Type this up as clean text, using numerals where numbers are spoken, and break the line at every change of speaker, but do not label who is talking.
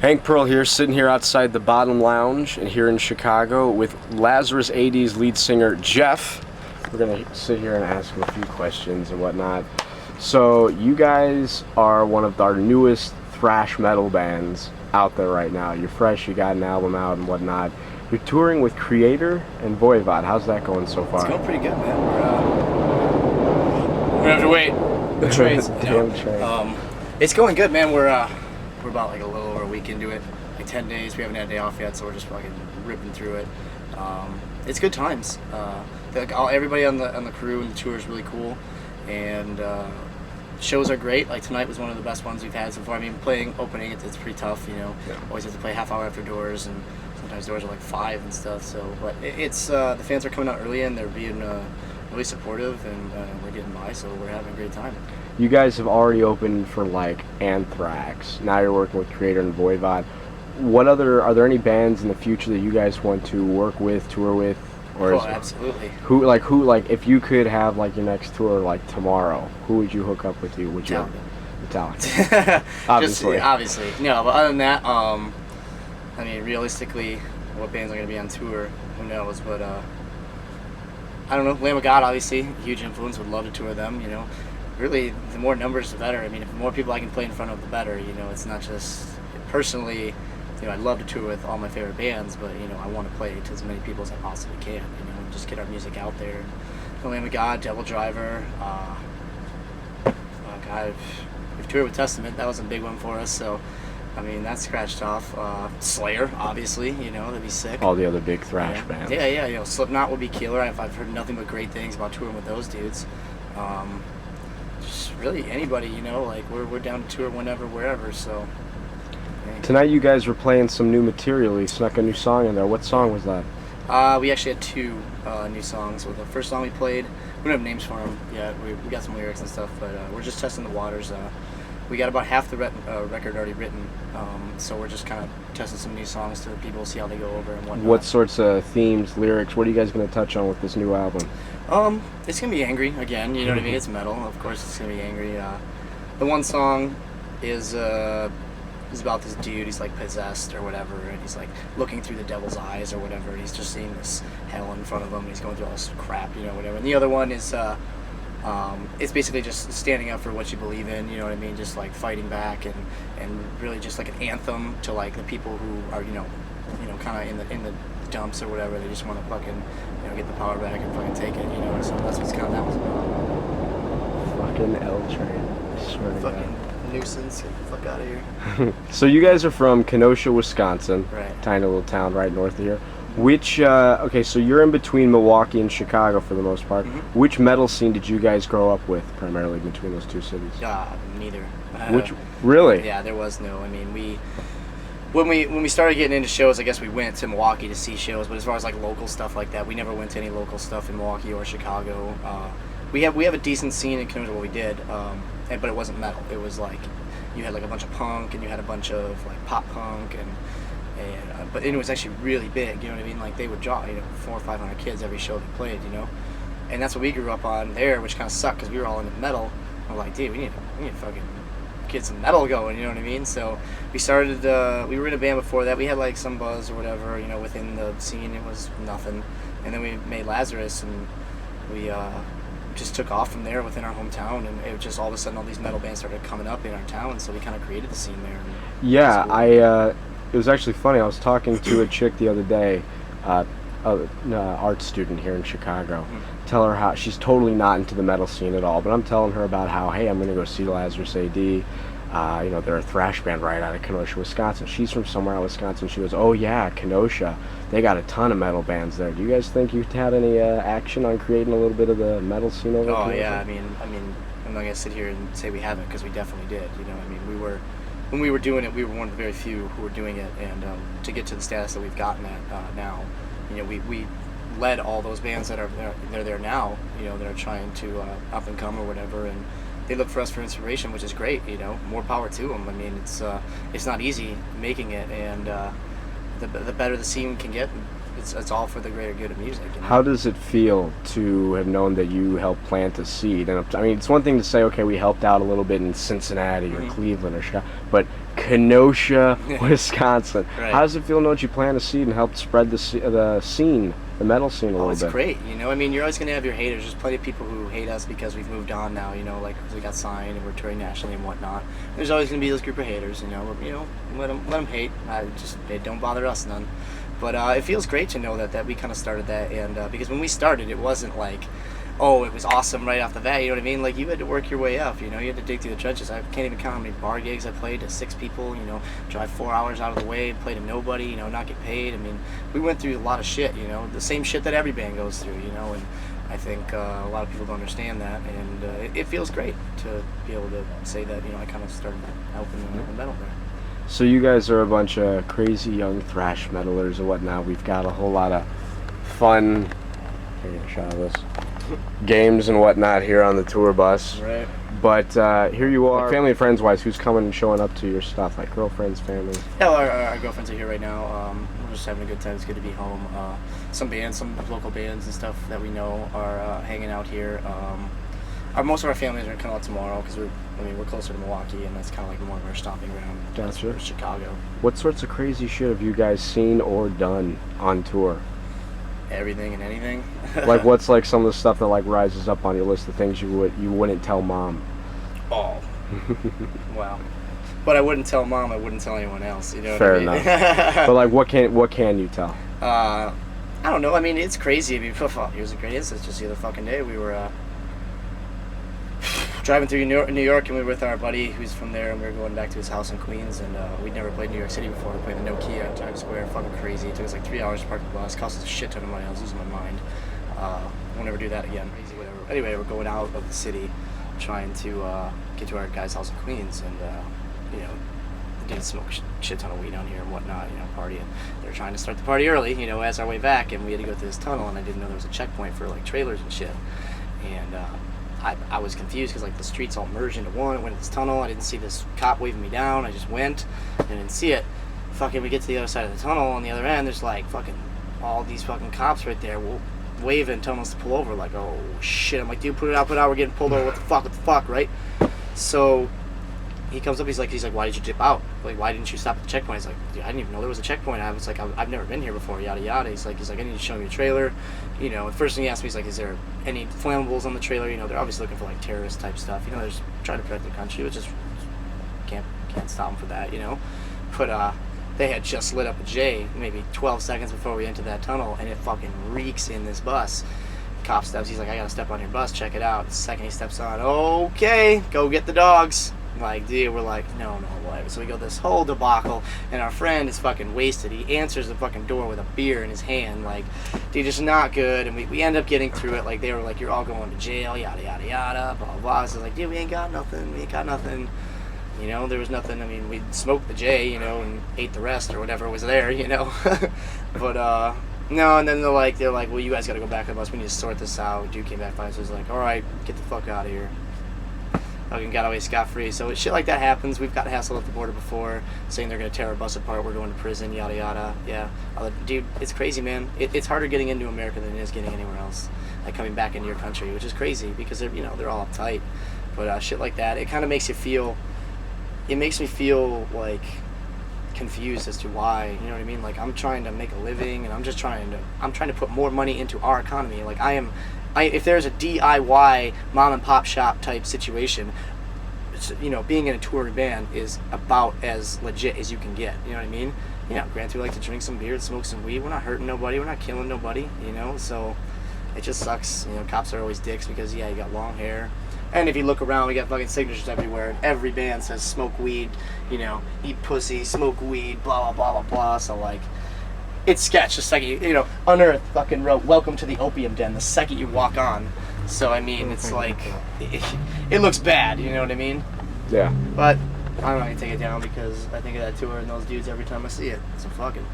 Hank Pearl here, sitting here outside the Bottom Lounge and here in Chicago with Lazarus AD's lead singer, Jeff. We're going to sit here and ask him a few questions and whatnot. So, you guys are one of our newest thrash metal bands out there right now. You're fresh, you got an album out and whatnot. You're touring with Kreator and Voivod. How's that going so far?
It's going pretty good, man. We're gonna have to wait. The trains.
Damn train.
It's going good, man. We're about like a little over a week into it, like 10 days. We haven't had a day off yet, so we're just fucking ripping through it. It's good times. Everybody on the crew and the tour is really cool, and shows are great. Like tonight was one of the best ones we've had so far. I mean, playing opening, it's pretty tough, you know. Yeah. Always have to play half hour after doors, and sometimes doors are like 5 and stuff. So, but it's the fans are coming out early and they're being really supportive, and we're getting by, so we're having a great time.
You guys have already opened for like Anthrax. Now you're working with Kreator and Voivod. Are there any bands in the future that you guys want to work with, tour with, or
absolutely.
Who if you could have like your next tour like tomorrow, who would you hook up with you? Would you Metallica?
Obviously. No, but other than that, I mean, realistically, what bands are going to be on tour? Who knows? But I don't know. Lamb of God, obviously, huge influence. Would love to tour them. You know, really, the more numbers, the better. I mean, if the more people I can play in front of, the better. You know, it's not just personally. You know, I'd love to tour with all my favorite bands, but you know, I want to play to as many people as I possibly can. You know, and just get our music out there. The Lamb of God, Devil Driver. We've toured with Testament. That was a big one for us. So, I mean, that's scratched off. Slayer, obviously. You know, that'd be sick.
All the other big thrash bands.
Yeah. You know, Slipknot would be killer. I've heard nothing but great things about touring with those dudes. Just really anybody. You know, like we're down to tour whenever, wherever. So.
Tonight you guys were playing some new material. You snuck a new song in there. What song was that?
We actually had 2 new songs. Well, the first song we played, we don't have names for them yet. We got some lyrics and stuff, but we're just testing the waters. We got about half the record already written, so we're just kind of testing some new songs to the people, see how they go over and whatnot.
What sorts of themes, lyrics, what are you guys going to touch on with this new album?
It's going to be angry, again, you know what I mean? It's metal, of course it's going to be angry. The one song is about this dude. He's like possessed or whatever, and he's like looking through the devil's eyes or whatever, and he's just seeing this hell in front of him, and he's going through all this crap, you know, whatever. And the other one is it's basically just standing up for what you believe in, you know what I mean, just like fighting back, and really just like an anthem to like the people who are, you know, kind of in the dumps or whatever. They just want to fucking, you know, get the power back and fucking take it, you know. So that's what's kind of that was about.
Fucking L train, I swear to God.
Nuisance, get the fuck out of here.
So you guys are from Kenosha, Wisconsin,
right?
Tiny little town right north of here. Which okay, so you're in between Milwaukee and Chicago for the most part.
Mm-hmm.
Which metal scene did you guys grow up with, primarily between those two cities?
Neither.
Really?
Yeah, there was no. I mean, when we started getting into shows, I guess we went to Milwaukee to see shows. But as far as like local stuff like that, we never went to any local stuff in Milwaukee or Chicago. We have a decent scene in Kenosha. What we did. But it wasn't metal. It was like you had like a bunch of punk, and you had a bunch of like pop punk, but it was actually really big. You know what I mean? Like they would draw 400 or 500 kids every show they played. You know, and that's what we grew up on there, which kind of sucked because we were all into metal. I'm like, dude, we need to fucking get some metal going. You know what I mean? So we started. We were in a band before that. We had like some buzz or whatever. You know, within the scene, it was nothing. And then we made Lazarus, and we. Just took off from there within our hometown, and it just all of a sudden all these metal bands started coming up in our town, so we kind of created the scene there.
Yeah, it was actually funny. I was talking to a chick the other day, an art student here in Chicago. Mm-hmm. Tell her how she's totally not into the metal scene at all, but I'm telling her about how, hey, I'm going to go see Lazarus AD. They're a thrash band right out of Kenosha, Wisconsin. She's from somewhere out of Wisconsin. She goes, oh yeah, Kenosha. They got a ton of metal bands there. Do you guys think you've had any action on creating a little bit of the metal scene over there?
Oh yeah, I mean, I'm not gonna sit here and say we haven't, because we definitely did. You know, I mean, when we were doing it, we were one of the very few who were doing it, and to get to the status that we've gotten at now, you know, we led all those bands that are there now. You know, that are trying to up and come or whatever, and they look for us for inspiration, which is great. You know, more power to them. I mean, it's not easy making it, and the better the scene can get, it's all for the greater good of music. You know?
How does it feel to have known that you helped plant a seed? And I mean, it's one thing to say, okay, we helped out a little bit in Cincinnati or Cleveland or Chicago, but Kenosha, Wisconsin.
Right.
How does it feel to know that you plant a seed and helped spread the scene, the metal scene a little
it's
bit?
Great. You know, I mean, you're always going to have your haters. There's plenty of people who hate us because we've moved on now, you know, like we got signed and we're touring nationally and whatnot. There's always going to be this group of haters, you know, let them hate. They don't bother us none. But it feels great to know that we kind of started that, and because when we started, it wasn't like, oh, it was awesome right off the bat, you know what I mean? Like, you had to work your way up, you know, you had to dig through the trenches. I can't even count how many bar gigs I played to 6 people, you know, drive 4 hours out of the way, play to nobody, you know, not get paid. I mean, we went through a lot of shit, you know, the same shit that every band goes through, you know, and I think a lot of people don't understand that, and it feels great to be able to say that, you know, I kind of started helping the metal there.
So you guys are a bunch of crazy young thrash metalers and whatnot. We've got a whole lot of fun, can I get a shot of this, games and whatnot here on the tour bus.
Right.
But here you are, like family and friends wise, who's coming and showing up to your stuff, like girlfriends, family?
Yeah, well, our girlfriends are here right now. We're just having a good time. It's good to be home. Some local bands and stuff that we know are hanging out here. Most of our families are going to come out tomorrow because we're closer to Milwaukee, and that's kind of like more of our stomping ground.
Gotcha.
Chicago.
What sorts of crazy shit have you guys seen or done on tour?
Everything and anything.
Like, what's like some of the stuff that like rises up on your list of things you wouldn't tell mom?
Oh. Wow. But I wouldn't tell mom. I wouldn't tell anyone else. You know.
Fair
what I mean?
enough. But like, what can you tell?
I don't know. I mean, it's crazy. I mean, here's a great instance. Just the other fucking day, we were driving through New York, and we were with our buddy who's from there, and we were going back to his house in Queens, and we'd never played New York City before. We played the Nokia in Times Square, fucking crazy. It took us like 3 hours to park the bus, cost us a shit ton of money. I was losing my mind. We'll never do that again. Crazy, whatever. Anyway, we're going out of the city, trying to get to our guy's house in Queens, and you know, didn't smoke shit ton of weed down here and whatnot, you know, partying. They were trying to start the party early, you know, as our way back, and we had to go through this tunnel, and I didn't know there was a checkpoint for like trailers and shit, and I was confused because like the streets all merged into one. I went in this tunnel. I didn't see this cop waving me down. I just went and didn't see it. Fucking, we get to the other side of the tunnel. On the other end, there's like fucking all these fucking cops right there waving, telling us to pull over. Like, oh shit! I'm like, dude, put it out. We're getting pulled over. What the fuck, right? So he comes up. He's like, why did you dip out? Like, why didn't you stop at the checkpoint? He's like, dude, I didn't even know there was a checkpoint. I was like, I've never been here before. Yada yada. He's like, I need you to show me your trailer. You know, the first thing he asked me is like, is there any flammables on the trailer? You know, they're obviously looking for like terrorist type stuff. You know, they're just trying to protect their country, which is can't stop them for that. You know, but they had just lit up a J maybe 12 seconds before we entered that tunnel, and it fucking reeks in this bus. Cop steps. He's like, I gotta step on your bus. Check it out. The second he steps on, okay, go get the dogs. Like, dude, we're like, no, what? So we go this whole debacle, and our friend is fucking wasted. He answers the fucking door with a beer in his hand, like, dude, just not good. And we end up getting through it. Like, they were like, you're all going to jail, yada yada yada, blah blah blah. So like, dude, we ain't got nothing. You know, there was nothing. I mean, we smoked the J, you know, and ate the rest or whatever was there, you know. But no, and then they're like, well, you guys gotta go back to the bus. We need to sort this out. Dude came back by, so he's like, all right, get the fuck out of here. Fucking got away scot-free. So shit like that happens. We've got hassled at the border before, saying they're gonna tear our bus apart. We're going to prison, yada yada. Yeah, dude, it's crazy, man. It's harder getting into America than it is getting anywhere else. Like coming back into your country, which is crazy because they're all uptight. But shit like that, it kind of makes you feel. It makes me feel like confused as to why. You know what I mean? Like, I'm trying to make a living, and I'm trying to put more money into our economy. Like, if there's a DIY mom and pop shop type situation, you know, being in a touring band is about as legit as you can get. You know what I mean? You know, granted, we like to drink some beer, smoke some weed. We're not hurting nobody. We're not killing nobody. You know, so it just sucks. You know, cops are always dicks because you got long hair. And if you look around, we got fucking signatures everywhere. And every band says smoke weed, you know, eat pussy, smoke weed, blah blah blah blah blah. So like, it's sketch. The second you know, Unearth fucking wrote "Welcome to the Opium Den" the second you walk on. So I mean, it's like, it looks bad. You know what I mean?
Yeah.
But I'm not gonna take it down because I think of that tour and those dudes every time I see it. So fucking.